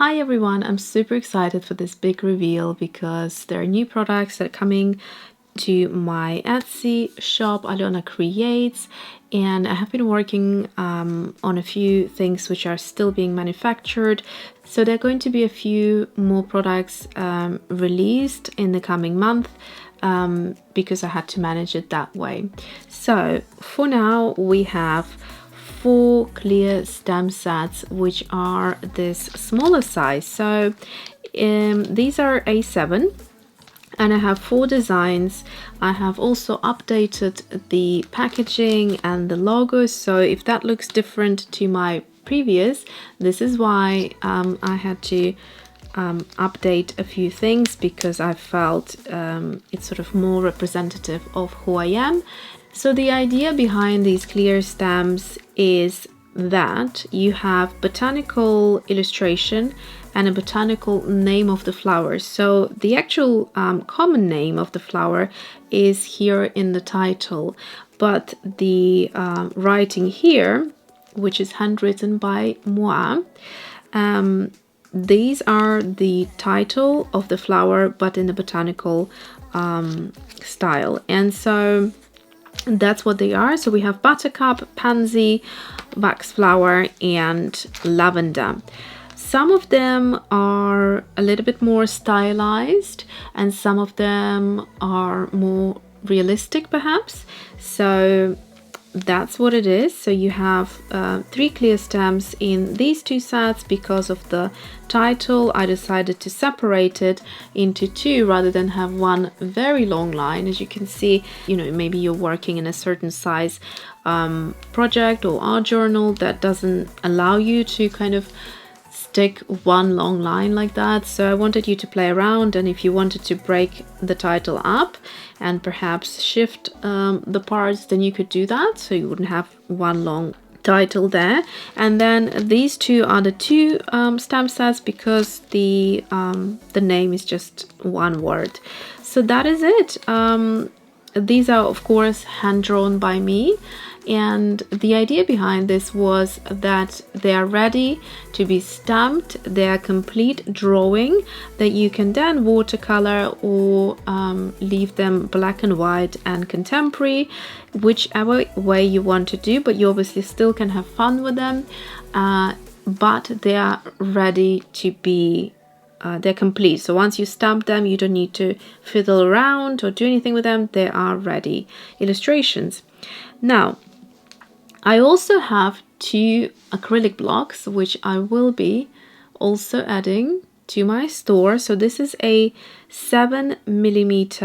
Hi everyone, I'm super excited for this big reveal because there are new products that are coming to my Etsy shop, Alyona Creates, and I have been working on a few things which are still being manufactured. So there are going to be a few more products released in the coming month because I had to manage it that way. So for now we have 4 clear stamp sets, which are this smaller size. So these are A7 and I have 4 designs. I have also updated the packaging and the logos, so if that looks different to my previous, this is why I had to update a few things, because I felt it's sort of more representative of who I am. So the idea behind these clear stamps is that you have botanical illustration and a botanical name of the flower. So the actual common name of the flower is here in the title, but the writing here, which is handwritten by moi, these are the title of the flower, but in the botanical style. And so that's what they are. So we have buttercup, pansy, waxflower, and lavender. Some of them are a little bit more stylized and some of them are more realistic perhaps. So that's what it is. So you have 3 clear stamps in these 2 sets. Because of the title, I decided to separate it into 2 rather than have one very long line. As you can see, you know, maybe you're working in a certain size project or art journal that doesn't allow you to kind of stick one long line like that. So I wanted you to play around, and if you wanted to break the title up and perhaps shift the parts, then you could do that, so you wouldn't have one long title there. And then these 2 are the 2 stamp sets, because the name is just one word. So that is it. These are of course hand drawn by me, and the idea behind this was that they are ready to be stamped. They are complete drawing that you can then watercolor or leave them black and white and contemporary, whichever way you want to do, but you obviously still can have fun with them, but they are ready to be they're complete. So once you stamp them, you don't need to fiddle around or do anything with them. They are ready illustrations. Now I also have 2 acrylic blocks, which I will be also adding to my store. So this is a 7mm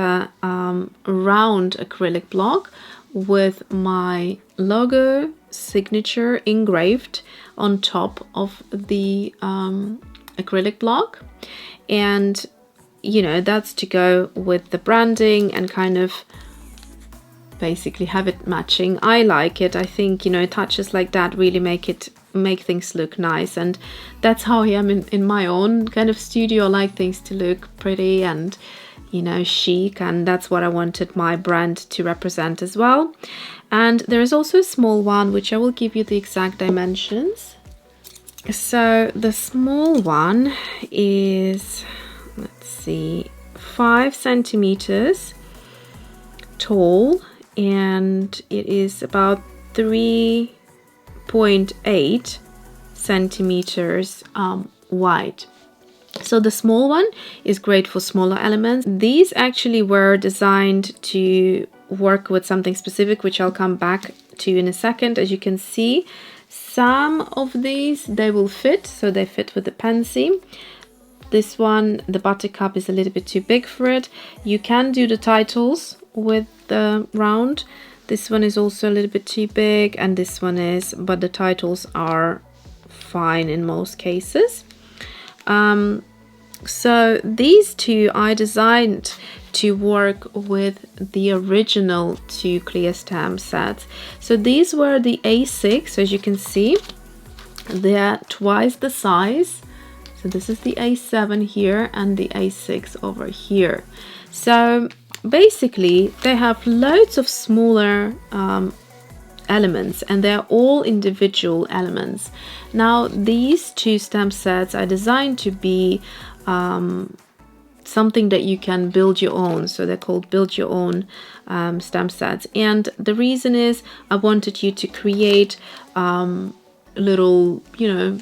round acrylic block with my logo signature engraved on top of the acrylic block. And you know, that's to go with the branding and kind of basically have it matching. I like it. I think, you know, touches like that really make things look nice, and that's how I am in my own kind of studio. I like things to look pretty and, you know, chic, and that's what I wanted my brand to represent as well. And there is also a small one, which I will give you the exact dimensions. So the small one is, let's see, 5 centimeters tall, and it is about 3.8 centimeters wide. So the small one is great for smaller elements. These actually were designed to work with something specific, which I'll come back to in a second. As you can see, some of these, they will fit, so they fit with the pansy. This one, the buttercup, is a little bit too big for it. You can do the titles with the round. This one is also a little bit too big, and this one is, but the titles are fine in most cases. So these 2 I designed to work with the original 2 clear stamp sets. So these were the A6, so as you can see, they're twice the size. So this is the A7 here and the A6 over here. So basically they have loads of smaller elements, and they're all individual elements. Now these two stamp sets are designed to be something that you can build your own, so they're called build your own stamp sets. And the reason is I wanted you to create little, you know,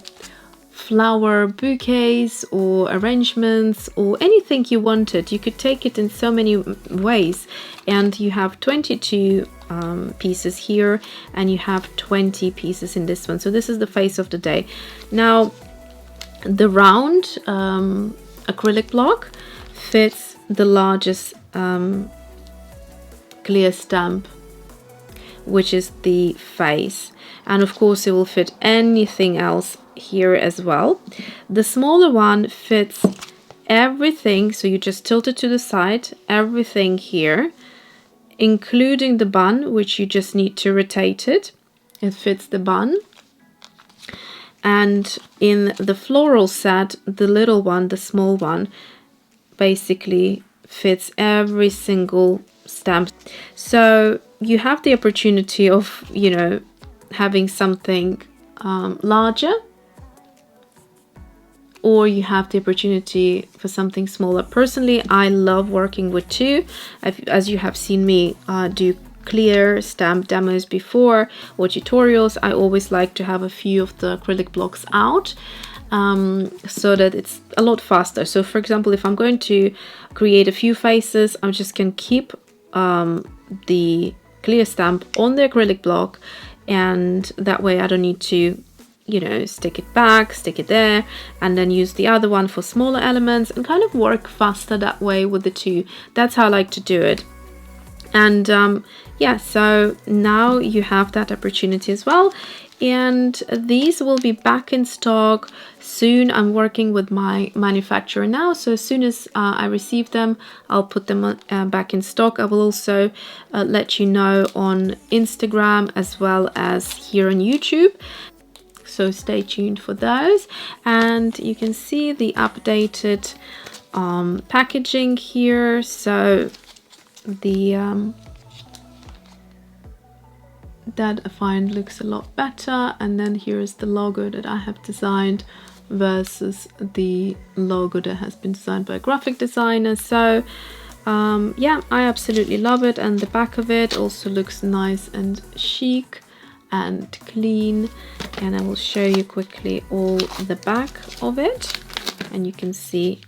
flower bouquets or arrangements or anything you wanted. You could take it in so many ways, and you have 22 pieces here, and you have 20 pieces in this one. So this is the face of the day. Now the round acrylic block fits the largest clear stamp, which is the face, and of course it will fit anything else here as well. The smaller one fits everything, so you just tilt it to the side, everything here, including the bun, which you just need to rotate it. It fits the bun. And in the floral set, the little one, the small one, basically fits every single stamp. So you have the opportunity of, you know, having something larger, or you have the opportunity for something smaller. Personally, I love working with two. As you have seen me do clear stamp demos before or tutorials, I always like to have a few of the acrylic blocks out so that it's a lot faster. So for example, if I'm going to create a few faces, I just can keep the clear stamp on the acrylic block, and that way I don't need to, you know, stick it back, stick it there, and then use the other one for smaller elements, and kind of work faster that way with the two. That's how I like to do it. And yeah, so now you have that opportunity as well. And these will be back in stock soon. I'm working with my manufacturer now, so as soon as I receive them, I'll put them back in stock. I will also let you know on Instagram as well as here on YouTube, so stay tuned for those. And you can see the updated packaging here. So the that I find looks a lot better, and then here is the logo that I have designed versus the logo that has been designed by a graphic designer. So yeah, I absolutely love it, and the back of it also looks nice and chic and clean. And I will show you quickly all the back of it, and you can see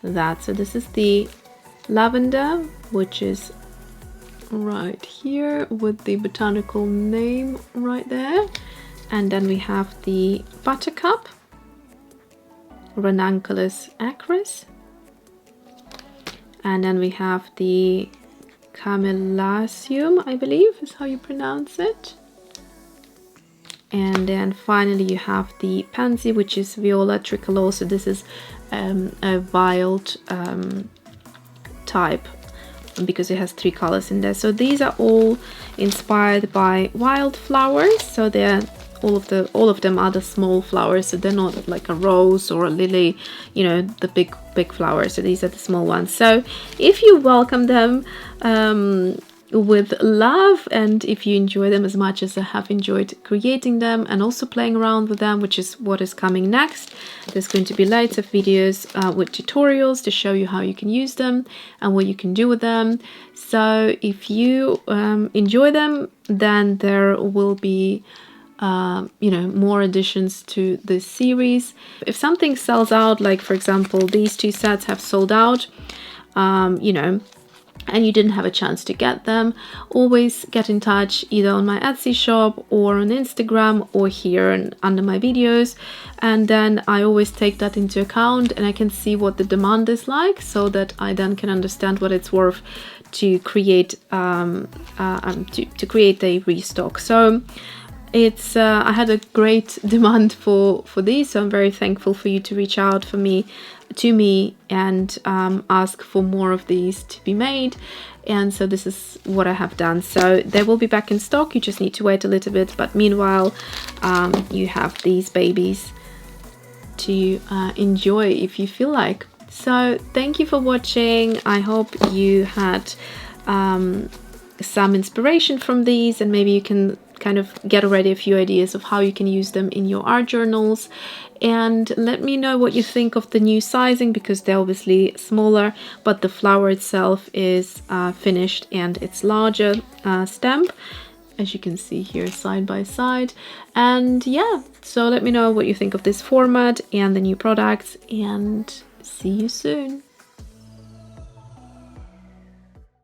that. So this is the lavender, which is right here with the botanical name right there. And then we have the buttercup, Ranunculus acris, and then we have the Camelasium, I believe is how you pronounce it. And then finally you have the pansy, which is Viola tricolor. So this is a wild type, because it has 3 colors in there. So these are all inspired by wildflowers. So they're all of them are the small flowers, so they're not like a rose or a lily, you know, the big flowers. So these are the small ones. So if you welcome them with love, and if you enjoy them as much as I have enjoyed creating them and also playing around with them, which is what is coming next, there's going to be loads of videos with tutorials to show you how you can use them and what you can do with them. So if you enjoy them, then there will be you know, more additions to this series. If something sells out, like for example these 2 sets have sold out, you know, and you didn't have a chance to get them, always get in touch either on my Etsy shop or on Instagram or here and under my videos, and then I always take that into account, and I can see what the demand is like, so that I then can understand what it's worth to create to create a restock. So it's I had a great demand for these, so I'm very thankful for you to reach out to me and ask for more of these to be made. And so this is what I have done. So they will be back in stock, you just need to wait a little bit, but meanwhile you have these babies to enjoy if you feel like. So thank you for watching. I hope you had some inspiration from these, and maybe you can kind of get already a few ideas of how you can use them in your art journals. And let me know what you think of the new sizing, because they're obviously smaller, but the flower itself is finished and it's larger stamp, as you can see here side by side. And yeah, so let me know what you think of this format and the new products, and see you soon.